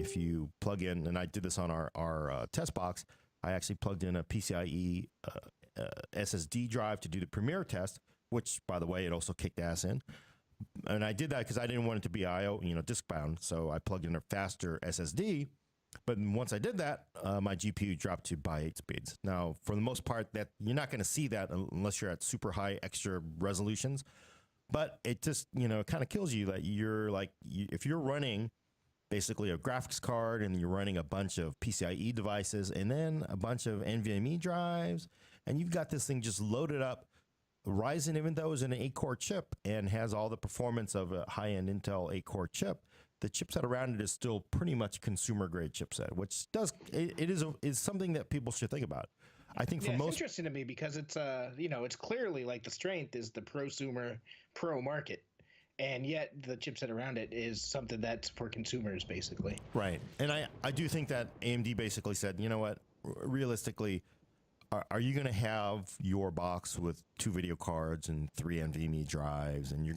if you plug in, and I did this on our test box, I actually plugged in a PCIe SSD drive to do the Premiere test, which, by the way, it also kicked ass in. And I did that because I didn't want it to be IO, disk bound. So I plugged in a faster SSD. But once I did that, my GPU dropped to by 8 speeds. Now, for the most part, that you're not going to see that unless you're at super high extra resolutions. But it just, it kind of kills you that you're like, if you're running basically a graphics card and you're running a bunch of PCIe devices and then a bunch of NVMe drives, and you've got this thing just loaded up. Ryzen, even though it's an 8-core chip and has all the performance of a high-end Intel 8-core chip, the chipset around it is still pretty much consumer-grade chipset, which is something that people should think about. I think for most, it's interesting to me because it's it's clearly like the strength is the prosumer pro market, and yet the chipset around it is something that's for consumers basically. Right, and I do think that AMD basically said, you know what, realistically. Are you going to have your box with 2 video cards and 3 NVMe drives, and you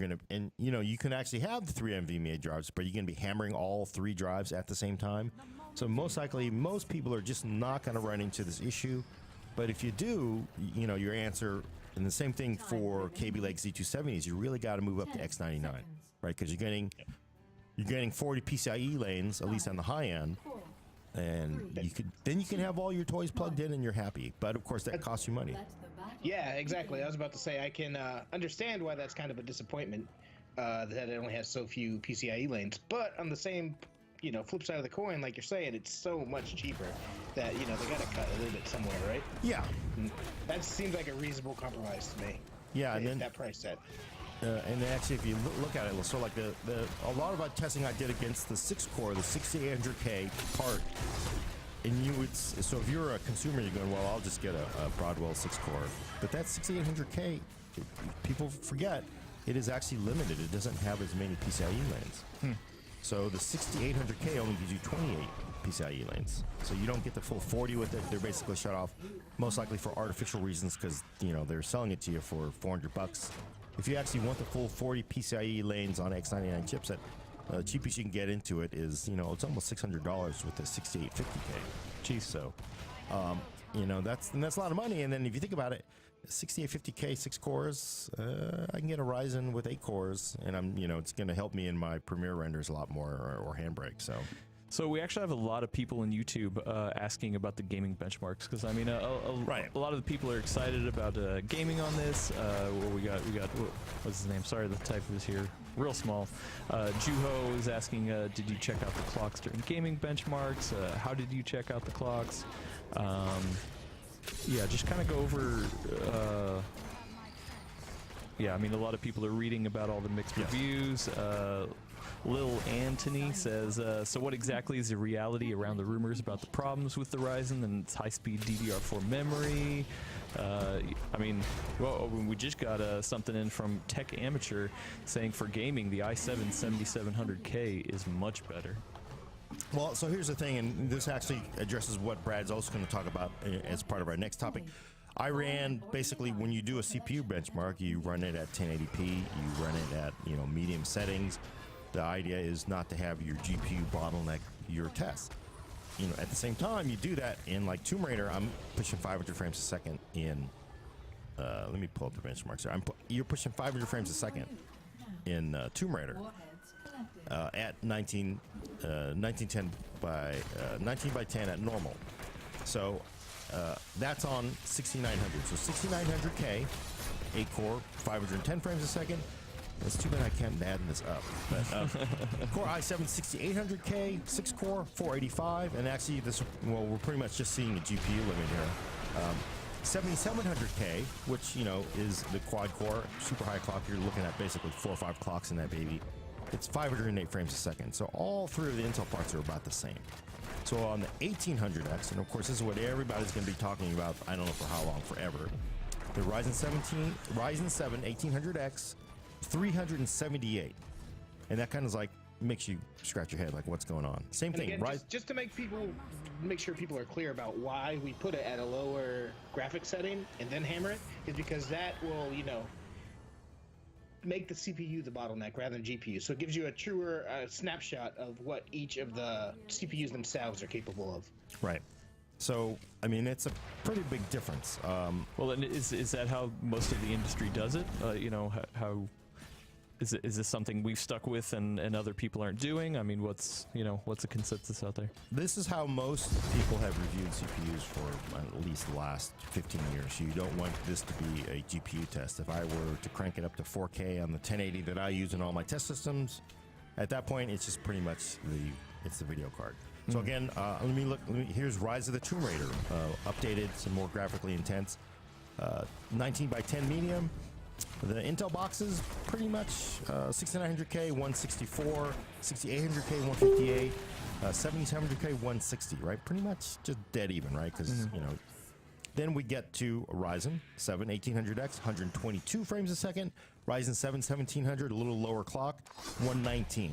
can actually have the 3 NVMe drives, but you're going to be hammering all 3 drives at the same time? So most likely, most people are just not going to run into this issue. But if you do, your answer, and the same thing for Kaby Lake Z270s, you really got to move up to X99, right? Because you're getting 40 PCIe lanes, at least on the high end. And you can have all your toys plugged in and you're happy. But of course that costs you money. Yeah, exactly. I was about to say I can understand why that's kind of a disappointment that it only has so few PCIe lanes. But on the same flip side of the coin, like you're saying, it's so much cheaper that they got to cut a little bit somewhere, right? Yeah. And that seems like a reasonable compromise to me. Yeah, and then that price set. And then actually, if you look at it, so like a lot of our testing I did against the 6-core, the 6800K part, and so if you're a consumer, you're going, well, I'll just get a Broadwell 6-core, but that 6800K, people forget, it is actually limited. It doesn't have as many PCIe lanes. So the 6800K only gives you 28 PCIe lanes, so you don't get the full 40 with it. They're basically shut off, most likely for artificial reasons, because they're selling it to you for $400. If you actually want the full 40 PCIe lanes on X99 chipset, the cheapest you can get into it is, it's almost $600 with the 6850K. Geez, so, that's a lot of money. And then if you think about it, 6850K, 6 cores, I can get a Ryzen with 8 cores, and it's going to help me in my Premiere renders a lot more, or Handbrake. So we actually have a lot of people in YouTube asking about the gaming benchmarks, because I mean, a lot of the people are excited about gaming on this. We got what's his name? Sorry, the type is here real small. Juho is asking, did you check out the clocks during gaming benchmarks? How did you check out the clocks? Yeah, just kind of go over. Yeah, I mean, a lot of people are reading about all the mixed reviews. Lil Anthony says, so what exactly is the reality around the rumors about the problems with the Ryzen and its high-speed DDR4 memory? I mean, well, we just got something in from Tech Amateur saying for gaming, the i7 7700K is much better. Well, so here's the thing, and this actually addresses what Brad's also going to talk about as part of our next topic. I ran, basically, when you do a CPU benchmark, you run it at 1080p, you run it at, medium settings. The idea is not to have your GPU bottleneck your test. At the same time, you do that in like Tomb Raider, I'm pushing 500 frames a second in, let me pull up the benchmarks here. You're pushing 500 frames a second in Tomb Raider at 1910 by 19 by 10 at normal. So that's on 6900. So 6900K, 8-core, 510 frames a second. It's too bad I can't add this up. But Core i7 6800K, 6-core, 485, and actually we're pretty much just seeing the GPU limit here. 7700K, which is the quad core, super high clock. You're looking at basically 4 or 5 clocks in that baby. It's 508 frames a second. So all 3 of the Intel parts are about the same. So on the 1800X, and of course this is what everybody's going to be talking about, I don't know for how long, forever. The Ryzen 7 1800X, 378, and that kind of makes you scratch your head, like what's going on. Same thing, again, right? Just to make sure people are clear about why we put it at a lower graphics setting and then hammer it, is because that will, make the CPU the bottleneck rather than GPU. So it gives you a truer snapshot of what each of the CPUs themselves are capable of. Right. So, I mean, it's a pretty big difference. Well, and is that how most of the industry does it? You know, how is this something we've stuck with and other people aren't doing? I mean, what's the consensus out there? This is how most people have reviewed CPUs for at least the last 15 years. You don't want this to be a GPU test. If I were to crank it up to 4K on the 1080 that I use in all my test systems, at that point, it's just pretty much the video card. So again, let me look. Here's Rise of the Tomb Raider, updated, some more graphically intense, 19 by 10 medium. The Intel boxes, pretty much 6900K 164, 6800K 158, 7700K 160, right? Pretty much just dead even, right? Because then we get to Ryzen 7 1800X, 122 frames a second. Ryzen 7 1700, a little lower clock, 119.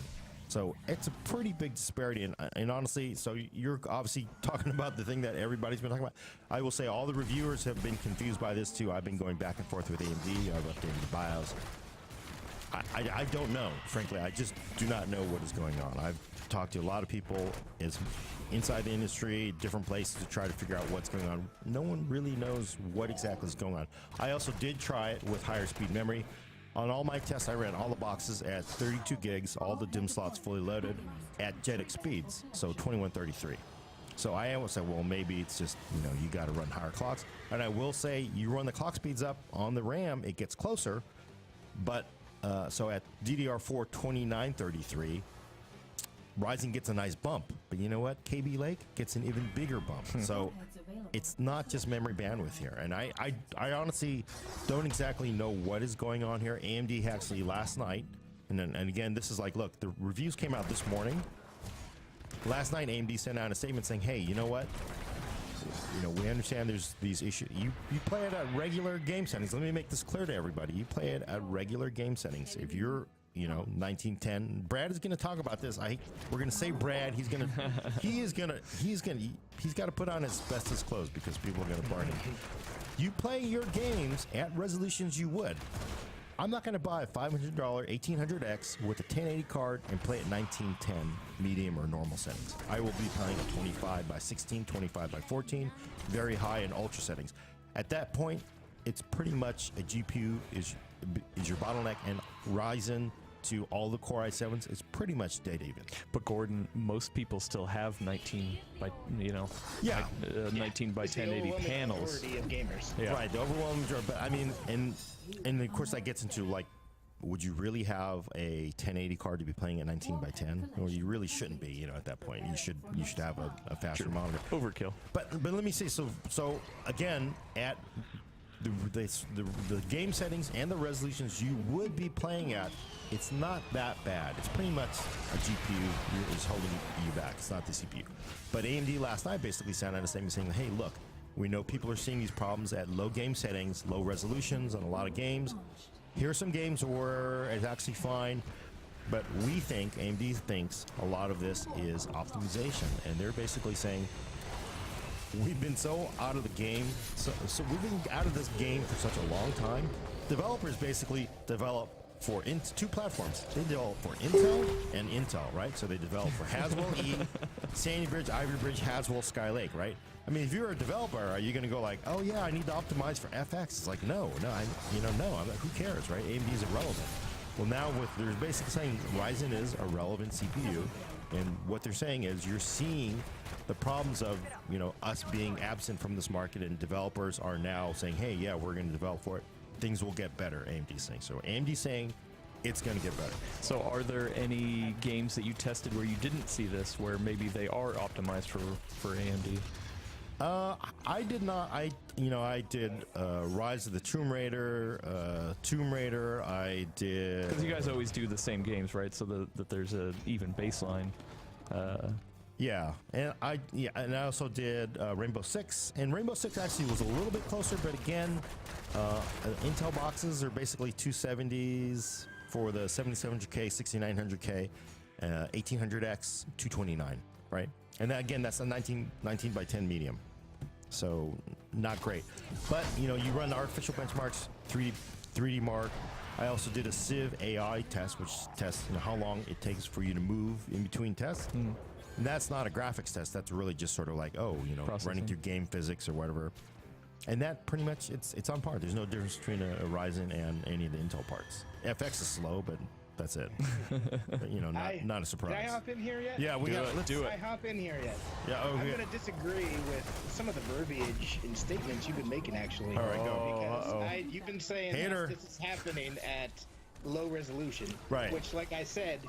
So it's a pretty big disparity, and honestly, so you're obviously talking about the thing that everybody's been talking about. I will say all the reviewers have been confused by this too. I've been going back and forth with AMD. I've updated the BIOS. I don't know, frankly. I just do not know what is going on. I've talked to a lot of people inside the industry, different places to try to figure out what's going on. No one really knows what exactly is going on. I also did try it with higher speed memory. On all my tests, I ran all the boxes at 32 gigs, all the DIMM slots fully loaded at JEDEC speeds, so 2133. So I always say, well, maybe it's just, you got to run higher clocks. And I will say, you run the clock speeds up on the RAM, it gets closer. But, so at DDR4 2933, Ryzen gets a nice bump. But you know what? KB Lake gets an even bigger bump. So it's not just memory bandwidth here. And I honestly don't exactly know what is going on here. AMD actually last night, and again, this is like, look, the reviews came out this morning. Last night, AMD sent out a statement saying, hey, you know what? We understand there's these issues. You play it at regular game settings. Let me make this clear to everybody. You play it at regular game settings. If you're 1910. Brad is going to talk about this. We're going to say Brad. He's got to put on his bestest clothes because people are going to bar him. You play your games at resolutions you would. I'm not going to buy a $500 1800X with a 1080 card and play at 1910 medium or normal settings. I will be playing at 25 by 16, 25 by 14, very high and ultra settings. At that point, it's pretty much a GPU is your bottleneck, and Ryzen to all the Core i7s is pretty much dead even. But Gordon, most people still have 19 by 19 by 1080 panels. Of gamers. Yeah. Right, the overwhelming majority. But I mean, and of course that gets into like, would you really have a 1080 card to be playing at 19 by 10? Or you really shouldn't be. At that point, you should have a faster monitor. Overkill. But let me say so again at the game settings and the resolutions you would be playing at, it's not that bad. It's pretty much a GPU is holding you back. It's not the CPU. But AMD last night basically sent out a statement saying, hey, look, we know people are seeing these problems at low game settings, low resolutions on a lot of games. Here are some games where it's actually fine. But we think, AMD thinks, a lot of this is optimization. And they're basically saying, we've been so out of the game, so we've been out of this game for such a long time. Developers basically develop for two platforms. They develop for Intel and Intel, right? So they develop for Haswell E, Sandy Bridge, Ivy Bridge, Haswell, Skylake, right? I mean, if you're a developer, are you going to go like, oh yeah, I need to optimize for FX? It's like, no. Who cares, right? AMD is irrelevant. Well, now they're basically saying Ryzen is a relevant CPU, and what they're saying is you're seeing the problems of us being absent from this market, and developers are now saying, hey, yeah, we're going to develop for it. Things will get better, AMD saying. So AMD saying it's going to get better. So are there any games that you tested where you didn't see this, where maybe they are optimized for AMD? I did not. I did Rise of the Tomb Raider. I did because you guys always do the same games, right? So that there's a even baseline. And I also did Rainbow Six, and Rainbow Six actually was a little bit closer, but again, Intel boxes are basically 270s for the 7700K, 6900K, 1800X, 229, right? And then, again, that's a 19 by 10 medium, so not great. But you run artificial benchmarks, 3D Mark, I also did a Civ AI test, which tests how long it takes for you to move in between tests. And that's not a graphics test. That's really just sort of like, running through game physics or whatever. And that pretty much, it's on par. There's no difference between a Ryzen and any of the Intel parts. FX is slow, but that's it. But, not a surprise. Did I hop in here yet? Yeah, let's do it. I hop in here yet? Yeah, I'm going to disagree with some of the verbiage and statements you've been making, actually. All right, go. Because you've been saying this is happening at low resolution. Right. Which, like I said,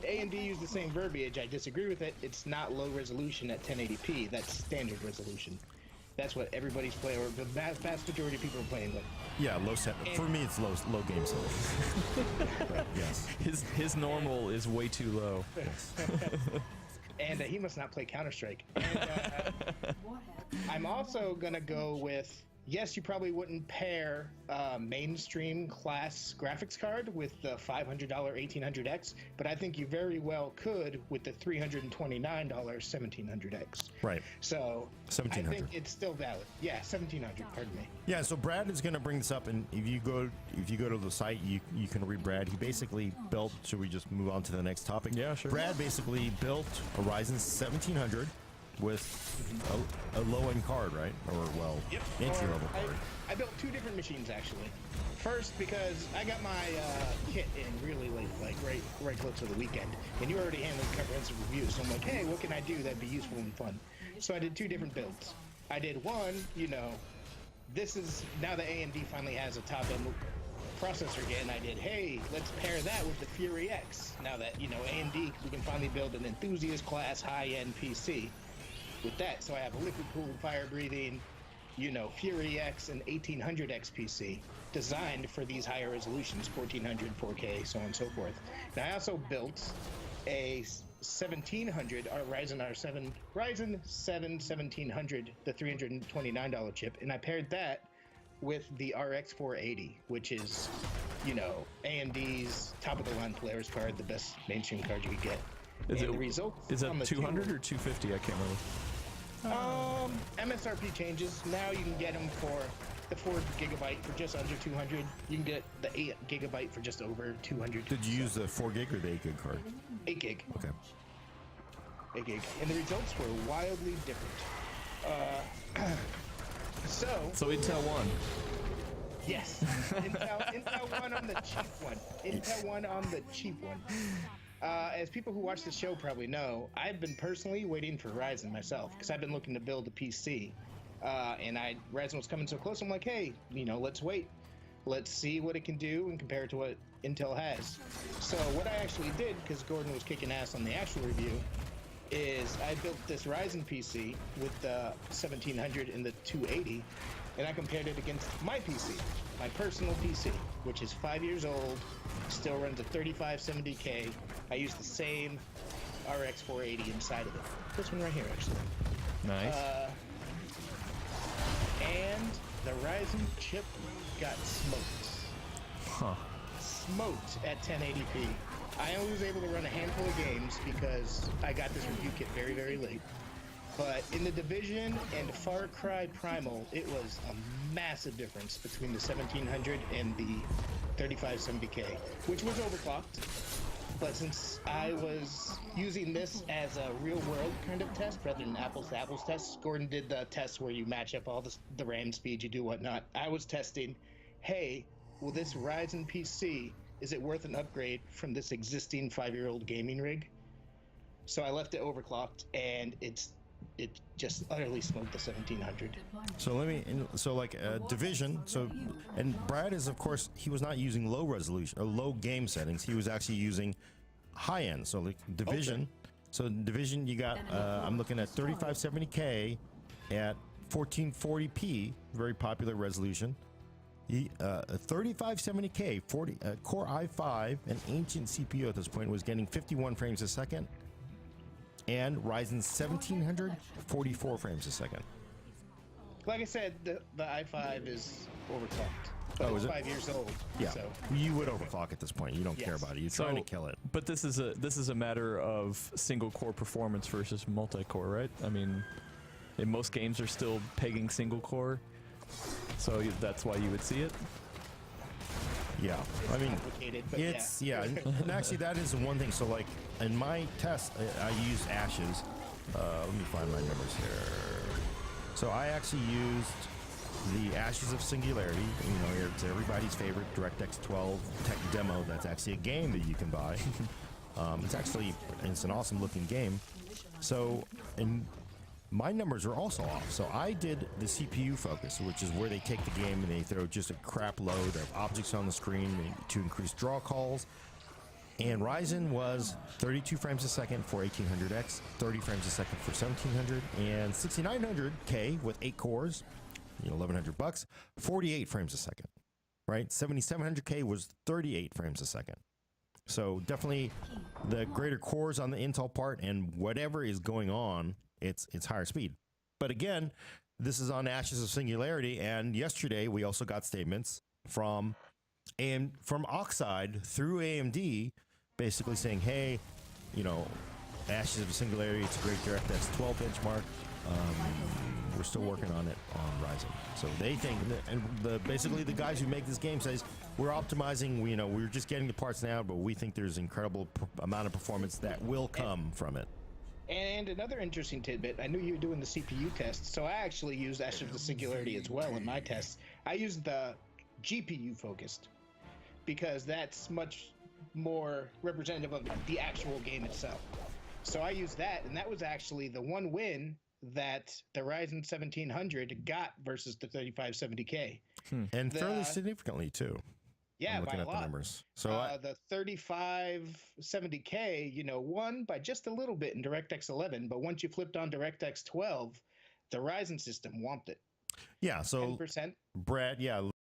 AMD used the same verbiage. I disagree with it. It's not low resolution at 1080p. That's standard resolution. That's what everybody's playing, or the vast majority of people are playing with. Yeah, low set. For me, it's low game setting. Yes. His normal is way too low. Yes. And he must not play Counter-Strike. And, I'm also going to go with, yes, you probably wouldn't pair mainstream class graphics card with the $500 1800X, but I think you very well could with the $329 1700X. Right. So 1700. I think it's still valid. Yeah, 1700. Pardon me. Yeah. So Brad is going to bring this up, and if you go to the site, you can read Brad. He basically built. Should we just move on to the next topic? Yeah, sure. Brad basically built a Ryzen 1700 with a low-end card, right? Or entry-level card. I built two different machines, actually. First, because I got my kit in really late, like right close to the weekend, and you already handled comprehensive reviews. So I'm like, hey, what can I do that'd be useful and fun? So I did two different builds. I did one, this is now that AMD finally has a top-end processor again. I did, hey, let's pair that with the Fury X. Now that AMD, we can finally build an enthusiast class high-end PC with that. So I have a liquid-cooled, fire-breathing, Fury X and 1800X PC designed for these higher resolutions, 1400, 4K, so on and so forth. And I also built a 1700 Ryzen 7 1700, the $329 chip, and I paired that with the RX 480, which is, AMD's top-of-the-line Polaris card, the best mainstream card you could get. Is that 200 or 250? I can't remember. MSRP changes. Now you can get them for the 4 gigabyte for just under 200. You can get the 8 gigabyte for just over 200. Did you use the 4 gig or the 8 gig card? 8 gig. Okay. 8 gig. And the results were wildly different. So Intel won. Yes. Intel won on the cheap one. Intel won on the cheap one. As people who watch the show probably know, I've been personally waiting for Ryzen myself because I've been looking to build a PC. And Ryzen was coming so close, I'm like, hey, let's wait. Let's see what it can do and compare it to what Intel has. So what I actually did, because Gordon was kicking ass on the actual review, is I built this Ryzen PC with the 1700 and the 280, and I compared it against my PC, my personal PC, which is 5 years old, still runs a 3570K. I use the same RX 480 inside of it. This one right here, actually. Nice. And the Ryzen chip got smoked. Huh. Smoked at 1080p. I only was able to run a handful of games because I got this review kit very, very late. But in the Division and Far Cry Primal, it was a massive difference between the 1700 and the 3570K, which was overclocked. But since I was using this as a real-world kind of test rather than apples-to-apples test, Gordon did the test where you match up all the RAM speed, you do whatnot. I was testing, hey, will this Ryzen PC, is it worth an upgrade from this existing 5-year-old gaming rig? So I left it overclocked, and it just utterly smoked the 1700. So Division. And Brad is, of course, he was not using low resolution or low game settings. He was actually using high end. So like Division. Okay. So Division, you got. I'm looking at 3570K at 1440p, very popular resolution. A 3570K, Core i5, an ancient CPU at this point, was getting 51 frames a second. And Ryzen 1700, 44 frames a second. Like I said, the i5 is overclocked. But it's 5 years old. Yeah, so. You would overclock at this point. You don't care about it. You're trying to kill it. But this is a matter of single core performance versus multi-core, right? I mean, in most games are still pegging single core, so that's why you would see it. Yeah, I mean, complicated, but it's and actually that is the one thing. So like in my test, I use ashes. Let me find my numbers here. So I actually used the Ashes of Singularity. You know, it's everybody's favorite DirectX 12 tech demo. That's actually a game that you can buy. It's an awesome looking game. So, and my numbers are also off. So I did the CPU focus, which is where they take the game and they throw just a crap load of objects on the screen to increase draw calls. And Ryzen was 32 frames a second for 1800X, 30 frames a second for 1700, and 6900K with 8 cores, you know, $1,100, 48 frames a second, right? 7700K was 38 frames a second. So definitely the greater cores on the Intel part, and whatever is going on, it's higher speed. But again, this is on Ashes of Singularity, and yesterday we also got statements from Oxide through AMD, basically saying, hey, you know, Ashes of Singularity, it's a great DirectX 12 benchmark. We're still working on it on Ryzen. So they think, and basically the guys who make this game says, we're optimizing, you know, we're just getting the parts now, but we think there's incredible amount of performance that will come from it. And another interesting tidbit, I knew you were doing the CPU test, so I actually used Ashes of the Singularity as well in my tests. I used the GPU focused because that's much more representative of the actual game itself. So I used that, and that was actually the one win that the Ryzen 1700 got versus the 3570K. And fairly significantly, too. Yeah, I'm looking by a at lot. the numbers. So The 3570K, you know, won by just a little bit in DirectX 11, but once you flipped on DirectX 12, the Ryzen system whomped it. yeah, so 10%. Brad, yeah,